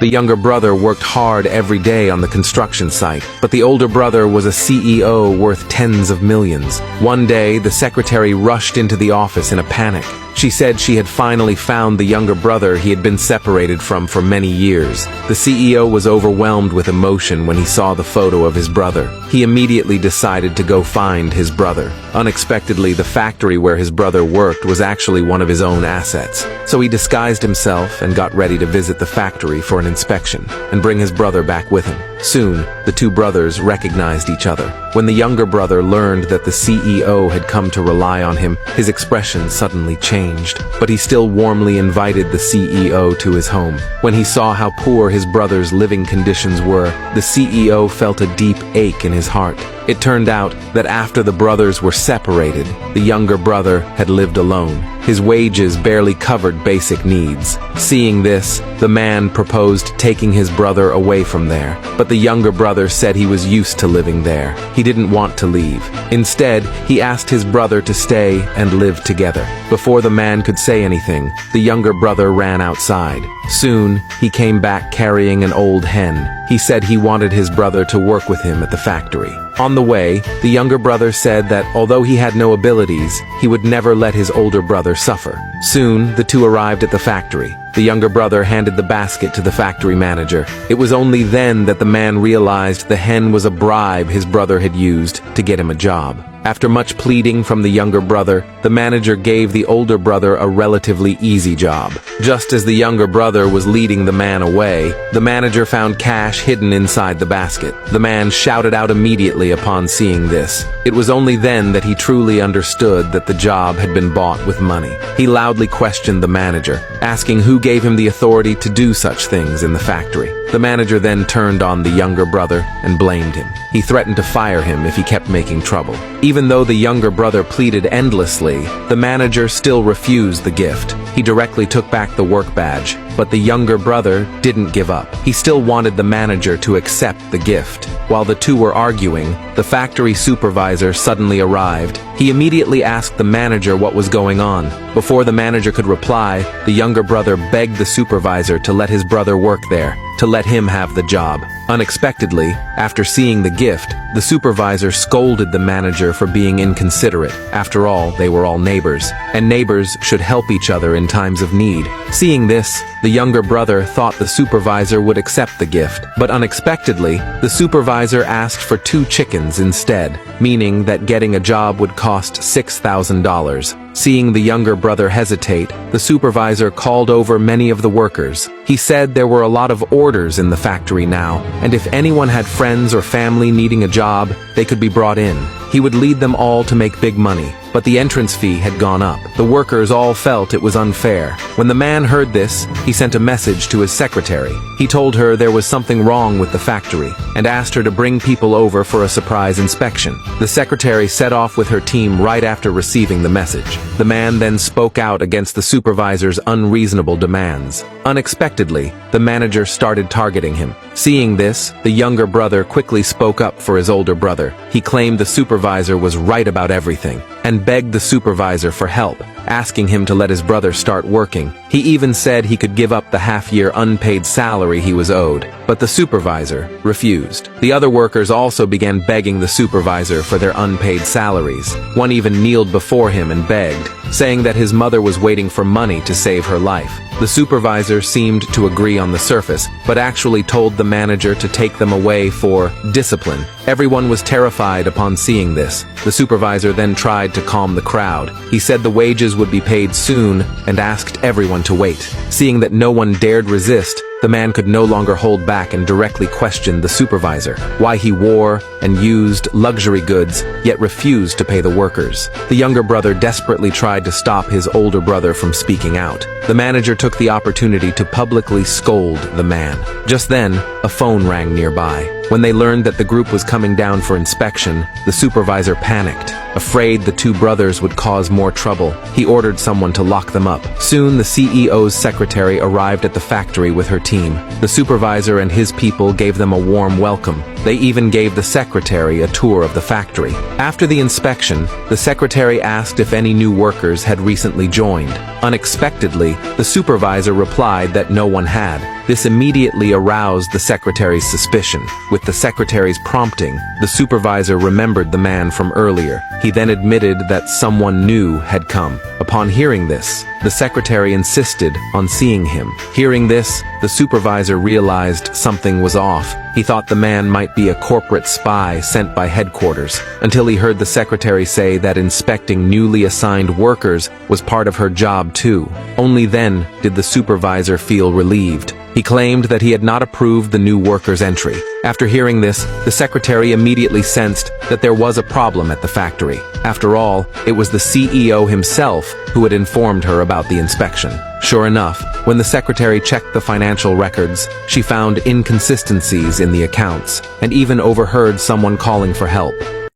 The younger brother worked hard every day on the construction site, but the older brother was a CEO worth tens of millions. One day, the secretary rushed into the office in a panic. She said she had finally found the younger brother he had been separated from for many years. The CEO was overwhelmed with emotion when he saw the photo of his brother. He immediately decided to go find his brother. Unexpectedly, the factory where his brother worked was actually one of his own assets. So he disguised himself and got ready to visit the factory for an inspection and bring his brother back with him. Soon, the two brothers recognized each other. When the younger brother learned that the CEO had come to rely on him, his expression suddenly changed, but he still warmly invited the CEO to his home. When he saw how poor his brother's living conditions were, the CEO felt a deep ache in his heart. It turned out that after the brothers were separated, the younger brother had lived alone. His wages barely covered basic needs. Seeing this, the man proposed taking his brother away from there, but the younger brother said he was used to living there. He didn't want to leave. Instead, he asked his brother to stay and live together. Before the man could say anything, the younger brother ran outside. Soon, he came back carrying an old hen. He said he wanted his brother to work with him at the factory. On the way, the younger brother said that although he had no abilities, he would never let his older brother suffer. Soon, the two arrived at the factory. The younger brother handed the basket to the factory manager. It was only then that the man realized the hen was a bribe his brother had used to get him a job. After much pleading from the younger brother, the manager gave the older brother a relatively easy job. Just as the younger brother was leading the man away, the manager found cash hidden inside the basket. The man shouted out immediately upon seeing this. It was only then that he truly understood that the job had been bought with money. He loudly questioned the manager, asking who gave him the authority to do such things in the factory. The manager then turned on the younger brother and blamed him. He threatened to fire him if he kept making trouble. Even though the younger brother pleaded endlessly, the manager still refused the gift. He directly took back the work badge, but the younger brother didn't give up. He still wanted the manager to accept the gift. While the two were arguing, the factory supervisor suddenly arrived. He immediately asked the manager what was going on. Before the manager could reply, the younger brother begged the supervisor to let his brother work there, to let him have the job. Unexpectedly, after seeing the gift, the supervisor scolded the manager for being inconsiderate. After all, they were all neighbors, and neighbors should help each other in times of need. Seeing this, the younger brother thought the supervisor would accept the gift, but unexpectedly, the supervisor asked for 2 chickens instead, meaning that getting a job would cost $6,000. Seeing the younger brother hesitate, the supervisor called over many of the workers. He said there were a lot of orders in the factory now, and if anyone had friends or family needing a job, they could be brought in. He would lead them all to make big money, but the entrance fee had gone up. The workers all felt it was unfair. When the man heard this, he sent a message to his secretary. He told her there was something wrong with the factory and asked her to bring people over for a surprise inspection. The secretary set off with her team right after receiving the message. The man then spoke out against the supervisor's unreasonable demands. Unexpectedly, the manager started targeting him. Seeing this, the younger brother quickly spoke up for his older brother. He claimed the supervisor was right about everything and begged the supervisor for help, asking him to let his brother start working. He even said he could give up the half-year unpaid salary he was owed, but the supervisor refused. The other workers also began begging the supervisor for their unpaid salaries. One even kneeled before him and begged, saying that his mother was waiting for money to save her life. The supervisor seemed to agree on the surface, but actually told the manager to take them away for discipline. Everyone was terrified upon seeing this. The supervisor then tried to calm the crowd. He said the wages would be paid soon and asked everyone to wait. Seeing that no one dared resist, the man could no longer hold back and directly questioned the supervisor, why he wore and used luxury goods, yet refused to pay the workers. The younger brother desperately tried to stop his older brother from speaking out. The manager took the opportunity to publicly scold the man. Just then, a phone rang nearby. When they learned that the group was coming down for inspection, the supervisor panicked. Afraid the two brothers would cause more trouble, he ordered someone to lock them up. Soon, the CEO's secretary arrived at the factory with her team. The supervisor and his people gave them a warm welcome. They even gave the secretary a tour of the factory. After the inspection, the secretary asked if any new workers had recently joined. Unexpectedly, the supervisor replied that no one had. This immediately aroused the secretary's suspicion. With the secretary's prompting, the supervisor remembered the man from earlier. He then admitted that someone new had come. Upon hearing this, the secretary insisted on seeing him. Hearing this, the supervisor realized something was off. He thought the man might be a corporate spy sent by headquarters, until he heard the secretary say that inspecting newly assigned workers was part of her job too. Only then did the supervisor feel relieved. He claimed that he had not approved the new workers' entry. After hearing this, the secretary immediately sensed that there was a problem at the factory. After all, it was the CEO himself who had informed her about the inspection. Sure enough, when the secretary checked the financial records, she found inconsistencies in the accounts, and even overheard someone calling for help.